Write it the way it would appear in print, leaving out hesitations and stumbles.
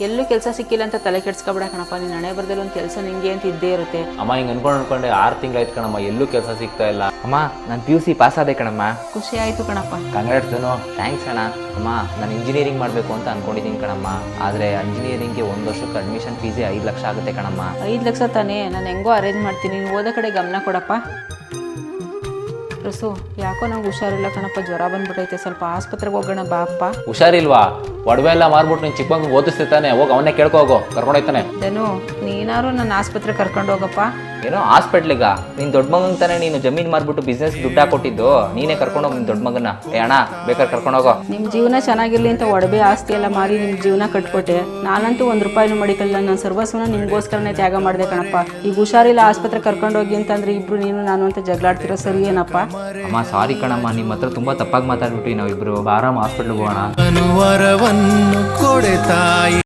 ಎಲ್ಲೂ ಕೆಲಸ ಸಿಕ್ಕಿಲ್ಲ ಅಂತ ತಲೆ ಕೆಡ್ಸ್ಕೊಬೇಡ ಕಣಪ್ಪ. ನೀನು ಹಣೆ ಬರ್ದಲ್ಲಿ ಒಂದು ಕೆಲಸ ನಿಂಗೆ ಅಂತ ಇದ್ದೇ ಇರುತ್ತೆ. ಅಮ್ಮ ಹಿಂಗೆ ಅನ್ಕೊಂಡೆ 6 ತಿಂಗಳಾಯ್ತು ಕಣಮ್ಮ, ಎಲ್ಲೂ ಕೆಲಸ ಸಿಗ್ತಾ ಇಲ್ಲ. ಅಮ್ಮ ನಾನು PUC ಪಾಸ್ ಆದೆ ಕಣಮ್ಮ. ಖುಷಿ ಆಯಿತು ಕಣಪ್ಪ. ಕಂಗ್ರಾಟ್ಸ್. ಥ್ಯಾಂಕ್ಸ್ ಅಣ್ಣ. ಅಮ್ಮ ನಾನು ಇಂಜಿನಿಯರಿಂಗ್ ಮಾಡಬೇಕು ಅಂತ ಅನ್ಕೊಂಡಿದ್ದೀನಿ ಕಣಮ್ಮ. ಆದರೆ ಇಂಜಿನಿಯರಿಂಗ್ಗೆ 1 ವರ್ಷಕ್ಕೆ ಅಡ್ಮಿಷನ್ ಫೀಸೇ 5 ಲಕ್ಷ ಆಗುತ್ತೆ ಕಣಮ್ಮ. 5 ಲಕ್ಷ ತಾನೇ, ನಾನು ಹೆಂಗೋ ಅರೇಂಜ್ ಮಾಡ್ತೀನಿ. ನೀನು ಓದೋ ಕಡೆ ಗಮನ ಕೊಡಪ್ಪ. ರಸು, ಯಾಕೋ ನಂಗೆ ಹುಷಾರಿಲ್ಲ ಕಣಪ್ಪ, ಜ್ವರ ಬಂದ್ಬಿಟ್ಟೈತೆ. ಸ್ವಲ್ಪ ಆಸ್ಪತ್ರೆಗೆ ಹೋಗೋಣ ಬಾ ಅಪ್ಪ. ಹುಷಾರಿಲ್ವಾ? ಒಡವೆ ಎಲ್ಲ ಮಾರ್ಬಿಟ್ಟು ನೀನು ಚಿಕ್ಕ ಮಗು ಓದಿಸ್ತಿರ್ತಾನೆ, ಹೋಗಿ ಅವನ್ನೇ ಕೇಳ್ಕೋಗೋ, ಕರ್ಕೊಂಡೋಗ್ತಾನೆ. ಧನು, ನೀನಾರು ನನ್ನ ಆಸ್ಪತ್ರೆ ಕರ್ಕೊಂಡು ಹೋಗಪ್ಪ. ಏನೋ ಹಾಸ್ಪಿಟ್ಲಿಗ ನಿನ್ನ ದೊಡ್ಡ ಮಗನ ತಾನೇ ನೀನು ಜಮೀನು ಮಾರ್ಬಿಟ್ಟು ಬಿಸ್ನೆಸ್ ದುಡ್ಡು ಹಾಕೊಟ್ಟಿದ್ದು, ನೀನೇ ಕರ್ಕೊಂಡೋಗಿ ನಿನ್ನ ದೊಡ್ಡ ಮಗನ. ಅಣ್ಣ ಬೇಕಾದ್ರೆ ಕರ್ಕೊಂಡೋಗೋ. ನಿಮ್ಮ ಜೀವನ ಚೆನ್ನಾಗಿರ್ಲಿ ಅಂತ ಒಡವೆ ಆಸ್ತಿ ಎಲ್ಲ ಮಾರಿ ನಿಮ್ಮ ಜೀವನ ಕಟ್ಕೊಟ್ಟೆ. ನಾನಂತೂ 1 ರೂಪಾಯಿನೂ ಮಡಿಕಲ್ಲ. ನನ್ನ ಸರ್ವಸ್ವನ ನಿಮಗೋಸ್ಕರನೇ ತ್ಯಾಗ ಮಾಡಿದೆ ಕಣಪ್ಪ. ಈಗ ಹುಷಾರಿಲ್ಲ, ಆಸ್ಪತ್ರೆ ಕರ್ಕೊಂಡೋಗಿ ಅಂತಂದ್ರೆ ಇಬ್ರು ನೀನು ನಾನು ಅಂತ ಜಗಳಾಡ್ತಿರೋ ಸರಿ ಏನಪ್ಪ? ಅಮ್ಮ ಸಾರಿ ಕಣಮ್ಮ, ನಿಮ್ಮ ಹತ್ರ ತುಂಬ ತಪ್ಪಾಗಿ ಮಾತಾಡ್ಬಿಟ್ವಿ ನಾವಿಬ್ರು. ಆರಾಮ್ ಹಾಸ್ಪಿಟ್ಲಿಗೆ ಹೋಗೋಣ. ಅನುವರವನ್ನು ಕೊಡೆ ತಾಯಿ.